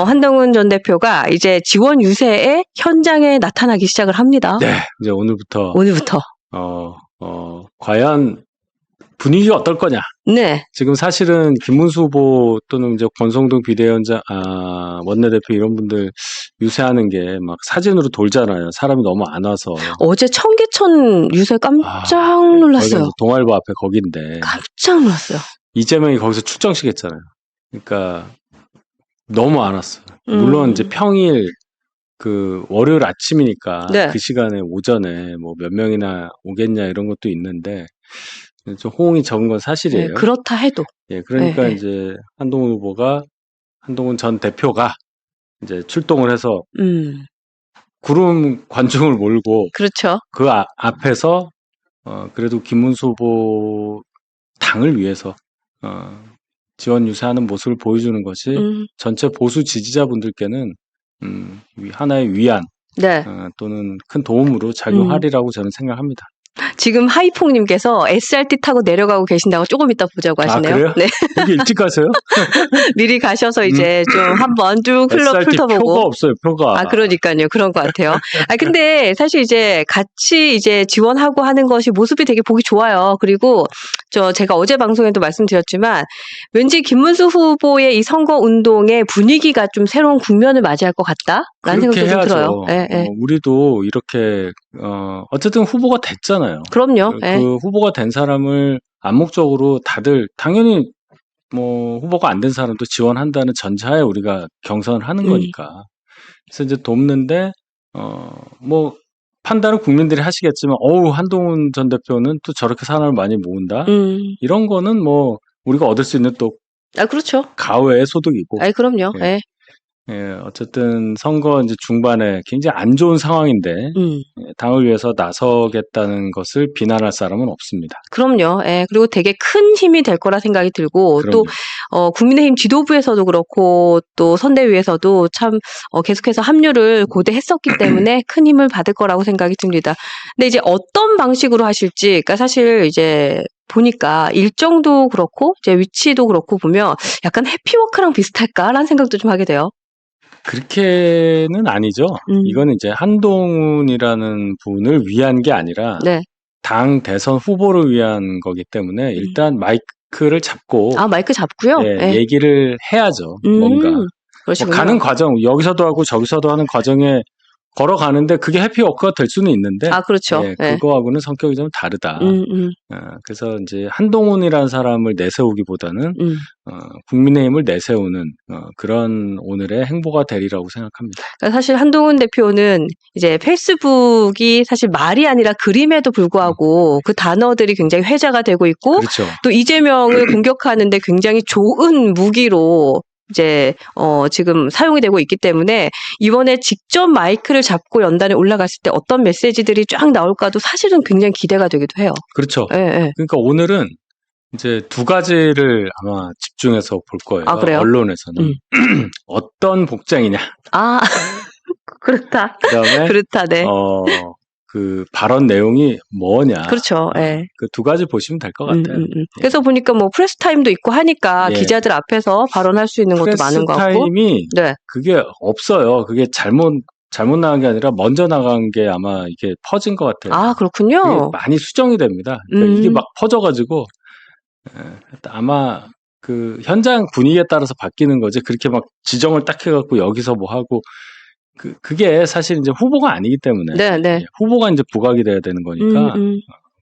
한동훈 전 대표가 이제 지원 유세에 현장에 나타나기 시작을 합니다. 네, 이제 오늘부터. 과연 분위기가 어떨 거냐? 네. 지금 사실은 김문수 후보 또는 이제 권성동 비대위원장, 원내대표 이런 분들 유세하는 게 막 사진으로 돌잖아요. 사람이 너무 안 와서. 어제 청계천 유세 깜짝 놀랐어요. 동아일보 앞에 거긴데. 깜짝 놀랐어요. 이재명이 거기서 출정식 했잖아요. 그러니까 너무 안 왔어요. 물론 이제 평일 월요일 아침이니까 네. 그 시간에 오전에 뭐 몇 명이나 오겠냐 이런 것도 있는데 좀 호응이 적은 건 사실이에요. 네, 그렇다 해도. 예, 그러니까 네. 이제 한동훈 전 대표가 이제 출동을 해서 구름 관중을 몰고 그렇죠. 그 앞에서 그래도 김문수 후보 당을 위해서 지원 유세하는 모습을 보여주는 것이 전체 보수 지지자분들께는 하나의 위안 네. 또는 큰 도움으로 작용하리라고 저는 생각합니다. 지금 하이퐁님께서 SRT 타고 내려가고 계신다고 조금 이따 보자고 하시네요. 아, 그래요? 네. 이렇게 일찍 가세요? 미리 가셔서 이제 좀 한번 쭉 SRT 훑어보고. 표가 없어요, 표가. 아, 그러니까요. 그런 것 같아요. 근데 사실 이제 같이 이제 지원하고 하는 것이 모습이 되게 보기 좋아요. 그리고 제가 어제 방송에도 말씀드렸지만 왠지 김문수 후보의 이 선거 운동의 분위기가 좀 새로운 국면을 맞이할 것 같다라는 생각도 좀 들어요. 네. 우리도 이렇게 어쨌든 후보가 됐잖아요. 그럼요. 그 후보가 된 사람을 암묵적으로 다들 당연히 뭐 후보가 안 된 사람도 지원한다는 전제하에 우리가 경선을 하는 거니까. 그래서 이제 돕는데 뭐 판단은 국민들이 하시겠지만 한동훈 전 대표는 또 저렇게 사람을 많이 모은다. 이런 거는 뭐 우리가 얻을 수 있는 또 그렇죠. 가외의 소득이고. 그럼요. 예. 예, 어쨌든 선거 이제 중반에 굉장히 안 좋은 상황인데 당을 위해서 나서겠다는 것을 비난할 사람은 없습니다. 그럼요. 그리고 되게 큰 힘이 될 거라 생각이 들고 그럼요. 또 국민의힘 지도부에서도 그렇고 또 선대위에서도 참 계속해서 합류를 고대했었기 때문에 큰 힘을 받을 거라고 생각이 듭니다. 근데 이제 어떤 방식으로 하실지, 그러니까 사실 이제 보니까 일정도 그렇고 이제 위치도 그렇고 보면 약간 해피워크랑 비슷할까라는 생각도 좀 하게 돼요. 그렇게는 아니죠. 이거는 이제 한동훈이라는 분을 위한 게 아니라 네. 당 대선 후보를 위한 거기 때문에 일단 마이크를 잡고 마이크 잡고요. 예, 얘기를 해야죠. 뭔가 뭐 가는 과정 여기서도 하고 저기서도 하는 과정에 걸어가는데 그게 해피워크가 될 수는 있는데 그렇죠. 예, 그거하고는 성격이 좀 다르다. 그래서 이제 한동훈이라는 사람을 내세우기보다는 국민의힘을 내세우는 그런 오늘의 행보가 되리라고 생각합니다. 그러니까 사실 한동훈 대표는 이제 페이스북이 사실 말이 아니라 그림에도 불구하고 그 단어들이 굉장히 회자가 되고 있고 그렇죠. 또 이재명을 공격하는데 굉장히 좋은 무기로 이제 지금 사용이 되고 있기 때문에 이번에 직접 마이크를 잡고 연단에 올라갔을 때 어떤 메시지들이 쫙 나올까도 사실은 굉장히 기대가 되기도 해요. 그렇죠. 그러니까 오늘은 이제 두 가지를 아마 집중해서 볼 거예요. 그래요? 언론에서는 어떤 복장이냐. 그렇다. 그다음에 그렇다. 네. 그 발언 내용이 뭐냐. 그렇죠. 그 두 가지 보시면 될 것 같아요. 그래서 보니까 뭐 프레스 타임도 있고 하니까 기자들 앞에서 발언할 수 있는 것도 많은 것 같고. 프레스 타임이 그게 없어요. 그게 잘못 나간 게 아니라 먼저 나간 게 아마 이게 퍼진 것 같아요. 그렇군요. 그게 많이 수정이 됩니다. 그러니까 이게 막 퍼져가지고 아마 그 현장 분위기에 따라서 바뀌는 거지. 그렇게 막 지정을 딱 해갖고 여기서 뭐 하고 그게 사실 이제 후보가 아니기 때문에 후보가 이제 부각이 돼야 되는 거니까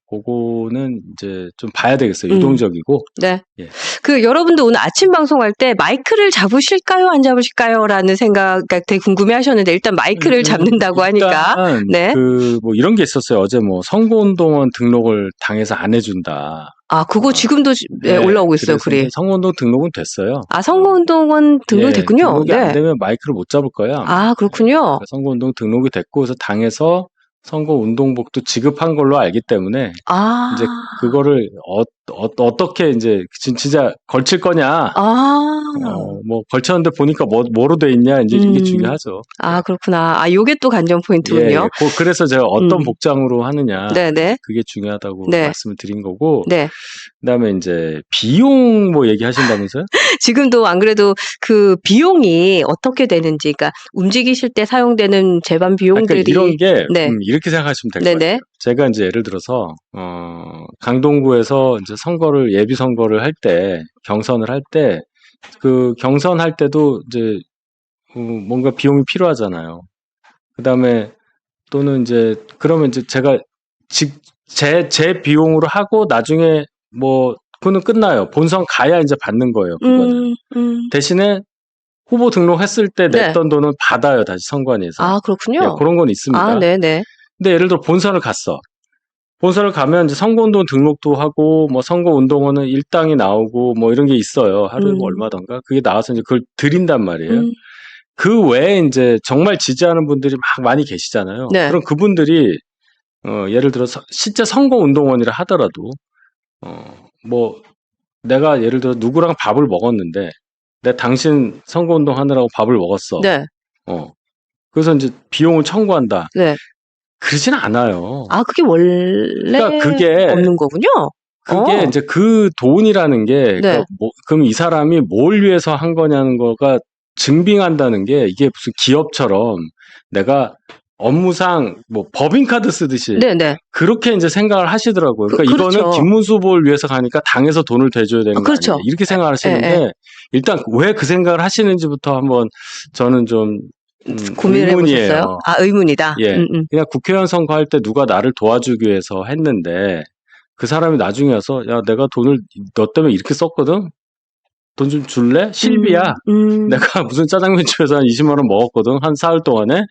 그거는 이제 좀 봐야 되겠어요. 유동적이고. 네. 여러분도 오늘 아침 방송할 때 마이크를 잡으실까요, 안 잡으실까요?라는 생각 되게 궁금해하셨는데 일단 마이크를 잡는다고 하니까. 네. 뭐 이런 게 있었어요. 어제 뭐 선거운동원 등록을 당에서 안 해준다. 그거 지금도 올라오고 있어요, 글이. 선거운동 등록은 됐어요. 선거운동원 등록이 됐군요. 등록이 안 되면 마이크를 못 잡을 거예요. 그렇군요. 선거운동 등록이 됐고, 그래서 당에서 선거운동복도 지급한 걸로 알기 때문에, 이제 그거를 어떻게 이제 진짜 걸칠 거냐. 뭐 걸쳤는데 보니까 뭐로 돼 있냐 이제 이게 중요하죠. 아, 그렇구나. 아, 요게 또 관전 포인트군요. 그래서 제가 어떤 복장으로 하느냐. 네네. 그게 중요하다고 네. 말씀을 드린 거고. 네. 그다음에 이제 비용 뭐 얘기하신다면서요? 지금도 안 그래도 그 비용이 어떻게 되는지, 그러니까 움직이실 때 사용되는 제반 비용들이 그러니까 이런 게 네. 이렇게 생각하시면 될 것 네네. 같아요. 제가 이제 예를 들어서 강동구에서 이제 예비 선거를 할 때 경선을 할 때 그 경선할 때도 이제 뭔가 비용이 필요하잖아요. 그다음에 또는 이제 그러면 이제 제가 제 비용으로 하고 나중에 뭐 그거는 끝나요. 본선 가야 이제 받는 거예요. 그거는. 대신에 후보 등록했을 때 네. 냈던 돈은 받아요. 다시 선관위에서. 아, 그렇군요. 그런 건 있습니다. 아, 네네. 근데 예를 들어 본선을 갔어. 본선을 가면 이제 선거운동 등록도 하고 뭐 선거운동원은 일당이 나오고 뭐 이런 게 있어요. 하루에 뭐 얼마던가. 그게 나와서 이제 그걸 드린단 말이에요. 그 외에 이제 정말 지지하는 분들이 막 많이 계시잖아요. 네. 그럼 그분들이 예를 들어서 실제 선거운동원이라 하더라도 뭐 내가 예를 들어 누구랑 밥을 먹었는데 내 당신 선거운동 하느라고 밥을 먹었어. 네. 그래서 이제 비용을 청구한다. 네. 그러진 않아요. 아, 그게 원래 그러니까 그게 없는 거군요. 그게 이제 그 돈이라는 게 네. 그러니까 그럼 이 사람이 뭘 위해서 한 거냐는 거가 증빙한다는 게 이게 무슨 기업처럼 내가 업무상 뭐 법인카드 쓰듯이 네네. 그렇게 이제 생각을 하시더라고요. 그러니까 그렇죠. 이거는 김문수 후보를 위해서 가니까 당에서 돈을 대줘야 되는 거 그렇죠. 아니에요. 이렇게 생각하시는데 일단 왜 그 생각을 하시는지부터 한번 저는 좀 고민을 의문이에요. 해보셨어요? 아, 의문이다. 예. 그냥 국회의원 선거할 때 누가 나를 도와주기 위해서 했는데 그 사람이 나중에 와서 야 내가 돈을 너 때문에 이렇게 썼거든? 돈 좀 줄래? 실비야. 내가 무슨 짜장면 집에서 한 20만 원 먹었거든. 한 사흘 동안에.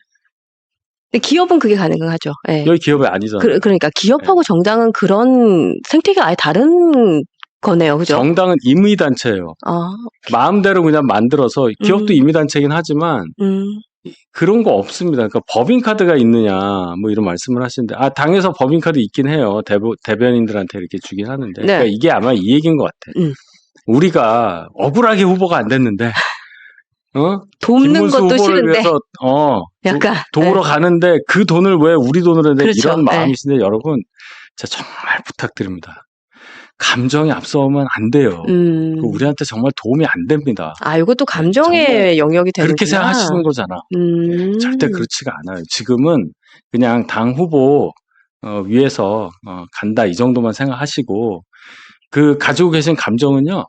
근데 기업은 그게 가능하죠. 예. 여기 기업이 아니잖아요. 그러니까 기업하고 정당은 그런 생태계가 아예 다른 거네요. 그죠? 정당은 임의단체예요. 아, 마음대로 그냥 만들어서 기업도 임의단체이긴 하지만 그런 거 없습니다. 그러니까 법인카드가 있느냐 뭐 이런 말씀을 하시는데 당에서 법인카드 있긴 해요. 대변인들한테 이렇게 주긴 하는데 네. 그러니까 이게 아마 이 얘기인 것 같아. 우리가 억울하게 후보가 안 됐는데 돕는 김문수 것도 후보를 싫은데 위해서 약간 도우러 가는데 그 돈을 왜 우리 돈으로 내 그렇죠. 이런 마음이신데 여러분 제가 정말 부탁드립니다. 감정이 앞서면 안 돼요. 우리한테 정말 도움이 안 됩니다. 아, 이것도 감정의 영역이 되는구나. 그렇게 생각하시는 거잖아. 절대 그렇지가 않아요. 지금은 그냥 당 후보 위해서 간다 이 정도만 생각하시고 그 가지고 계신 감정은요.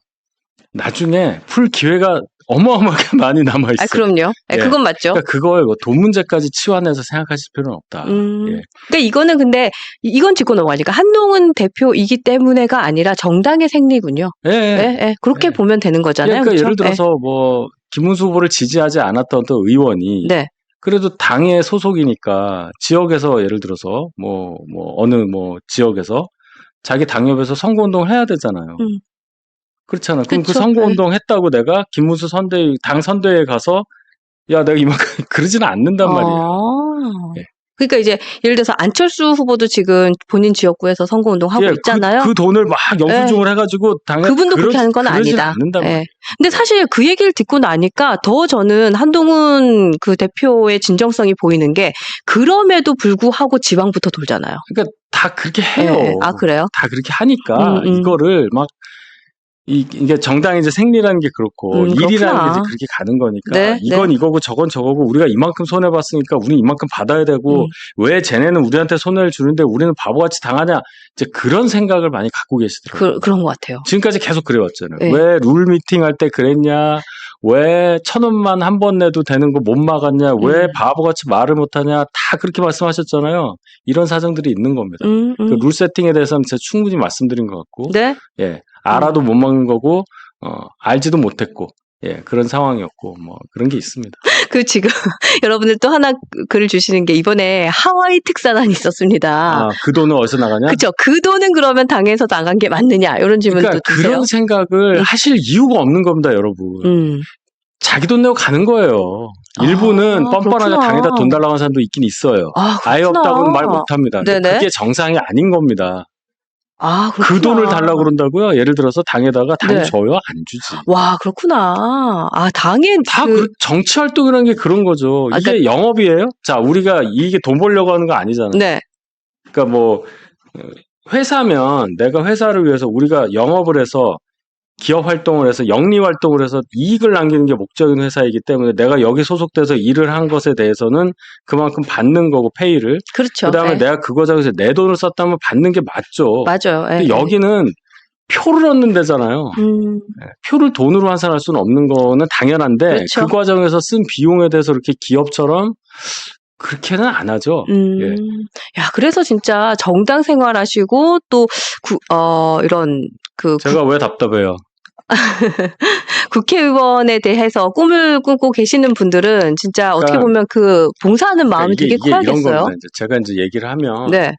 나중에 풀 기회가 어마어마하게 많이 남아있어요. 아, 그럼요. 예. 그건 맞죠. 그러니까 그걸 뭐 돈 문제까지 치환해서 생각하실 필요는 없다. 예. 그러니까 이거는 근데 이건 짚고 넘어가니까 한동훈 대표이기 때문에가 아니라 정당의 생리군요. 예. 그렇게 보면 되는 거잖아요. 그러니까 그렇죠? 예를 들어서 뭐 김문수 후보를 지지하지 않았던 또 의원이 네. 그래도 당의 소속이니까 지역에서 예를 들어서 뭐 어느 뭐 지역에서 자기 당협에서 선거운동을 해야 되잖아요. 그렇잖아. 그럼 그 그쵸. 선거운동 했다고 내가 김문수 당 선대위에 가서 야 내가 이만큼 그러지는 않는단 말이에요. 예. 그러니까 이제 예를 들어서 안철수 후보도 지금 본인 지역구에서 선거운동 하고 있잖아요. 그 돈을 막 영수증을 해가지고 당에 그분도 그렇게 하는 건 아니다. 않는단 말이에요. 근데 사실 그 얘기를 듣고 나니까 더 저는 한동훈 그 대표의 진정성이 보이는 게 그럼에도 불구하고 지방부터 돌잖아요. 그러니까 다 그렇게 해요. 아, 그래요? 다 그렇게 하니까 이거를 막 이게 정당의 이제 생리라는 게 그렇고 일이라는 게 이제 그렇게 가는 거니까 이건 이거고 저건 저거고 우리가 이만큼 손해 봤으니까 우리는 이만큼 받아야 되고 왜 쟤네는 우리한테 손해를 주는데 우리는 바보같이 당하냐 이제 그런 생각을 많이 갖고 계시더라고요. 그런 것 같아요. 지금까지 계속 그래왔잖아요. 왜 룰 미팅 할 때 그랬냐? 왜 1,000원만 한 번 내도 되는 거 못 막았냐? 왜 바보같이 말을 못하냐? 다 그렇게 말씀하셨잖아요. 이런 사정들이 있는 겁니다. 그 룰 세팅에 대해서는 제가 충분히 말씀드린 것 같고, 예, 알아도 못 막는 거고, 알지도 못했고, 예, 그런 상황이었고, 뭐 그런 게 있습니다. 그 지금 여러분들 또 하나 글을 주시는 게 이번에 하와이 특사단이 있었습니다. 그 돈은 어디서 나가냐? 그렇죠. 그 돈은 그러면 당에서 나간 게 맞느냐 이런 질문도 그러니까 드세요. 그런 생각을 하실 이유가 없는 겁니다, 여러분. 자기 돈 내고 가는 거예요. 일부는 뻔뻔하게 당에다 돈 달라고 하는 사람도 있긴 있어요. 아예 없다고는 말 못합니다. 그게 정상이 아닌 겁니다. 아, 그 돈을 그렇구나. 달라고 그런다고요? 예를 들어서 당에다가 당이 네. 줘요? 안 주지. 와, 그렇구나. 아, 당에 다 정치 활동이라는 게 그런 거죠. 아, 이게 영업이에요? 자, 우리가 이게 돈 벌려고 하는 거 아니잖아요. 네. 그러니까 뭐 회사면 내가 회사를 위해서 우리가 영업을 해서 기업 활동을 해서 영리 활동을 해서 이익을 남기는 게 목적인 회사이기 때문에 내가 여기 소속돼서 일을 한 것에 대해서는 그만큼 받는 거고 페이를. 그렇죠. 그다음에 예. 내가 그거 장에서 내 돈을 썼다면 받는 게 맞죠. 맞아요. 예, 근데 예. 여기는 표를 얻는 데잖아요. 표를 돈으로 환산할 수는 없는 거는 당연한데 그렇죠. 그 과정에서 쓴 비용에 대해서 이렇게 기업처럼 그렇게는 안 하죠. 예. 야, 그래서 진짜 정당 생활하시고 또 이런 제가 왜 답답해요? 국회의원에 대해서 꿈을 꾸고 계시는 분들은 진짜 어떻게 그러니까 보면 봉사하는 마음이 되게 이게 이런 커야겠어요. 겁니다. 이제 제가 이제 얘기를 하면 네.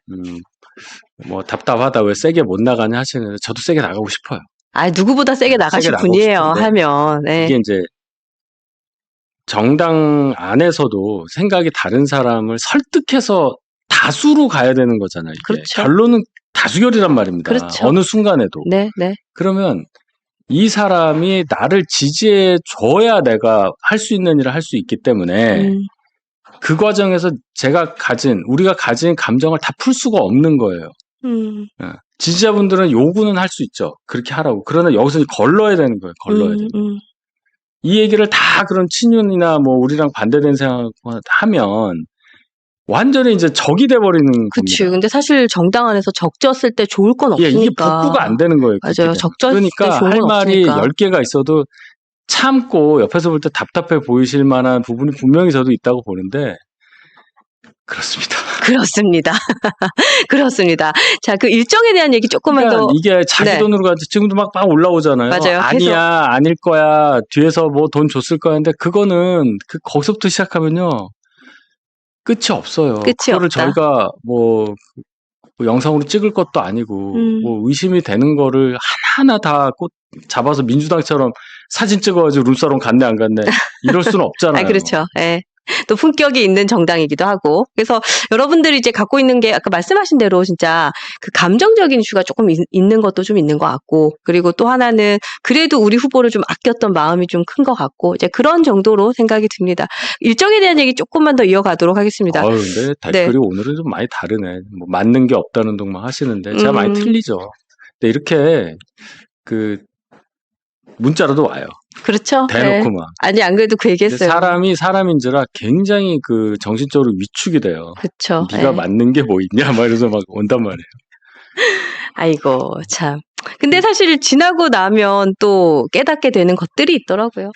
뭐 답답하다 왜 세게 못 나가냐 하시는데 저도 세게 나가고 싶어요. 아, 누구보다 세게 나가실 나가고 분이에요. 싶은데 하면. 네. 이게 이제 정당 안에서도 생각이 다른 사람을 설득해서 다수로 가야 되는 거잖아요. 이게. 그렇죠. 결론은 다수결이란 말입니다. 그렇죠. 어느 순간에도. 네, 네. 그러면 이 사람이 나를 지지해 줘야 내가 할 수 있는 일을 할 수 있기 때문에 그 과정에서 우리가 가진 감정을 다 풀 수가 없는 거예요. 지지자분들은 요구는 할 수 있죠. 그렇게 하라고. 그러나 여기서 걸러야 되는 거예요. 걸러야 되는 거예요. 이 얘기를 다 그런 친윤이나 뭐 우리랑 반대된 생각을 하면 완전히 이제 적이 돼버리는 그치. 겁니다. 근데 사실 정당 안에서 적졌을 때 좋을 건 예, 없으니까. 이게 복구가 안 되는 거예요. 맞아요. 적졌을 때 그러니까 좋은 할 건 말이 없으니까. 10개가 있어도 참고 옆에서 볼 때 답답해 보이실 만한 부분이 분명히 저도 있다고 보는데 그렇습니다. 그렇습니다. 그렇습니다. 자, 그 일정에 대한 얘기 조금만 그러니까 더. 이게 자기 네. 돈으로 가지 지금도 막 올라오잖아요. 맞아요. 아니야, 아닐 거야. 뒤에서 뭐 돈 줬을 거야. 근데 그거는 거기서부터 시작하면요. 끝이 없어요. 끝이 그거를 없다. 저희가 뭐 영상으로 찍을 것도 아니고 뭐 의심이 되는 거를 하나하나 다 잡아서 민주당처럼 사진 찍어가지고 룸사롱 갔네 안 갔네 이럴 수는 없잖아요. 아, 그렇죠. 예. 또 품격이 있는 정당이기도 하고. 그래서 여러분들이 이제 갖고 있는 게 아까 말씀하신 대로 진짜 그 감정적인 이슈가 조금 있는 것도 좀 있는 것 같고. 그리고 또 하나는 그래도 우리 후보를 좀 아꼈던 마음이 좀 큰 것 같고. 이제 그런 정도로 생각이 듭니다. 일정에 대한 얘기 조금만 더 이어가도록 하겠습니다. 근데 댓글이 오늘은 좀 많이 다르네. 뭐 맞는 게 없다는 둥만 하시는데 제가 많이 틀리죠. 근데 이렇게 문자로도 와요. 그렇죠. 대놓고 네. 막. 아니, 안 그래도 그 얘기했어요. 사람이 사람인지라 굉장히 정신적으로 위축이 돼요. 그렇죠. 네가 네. 맞는 게 뭐 있냐 막 이러면서 막 온단 말이에요. 아이고, 참. 근데 사실 지나고 나면 또 깨닫게 되는 것들이 있더라고요.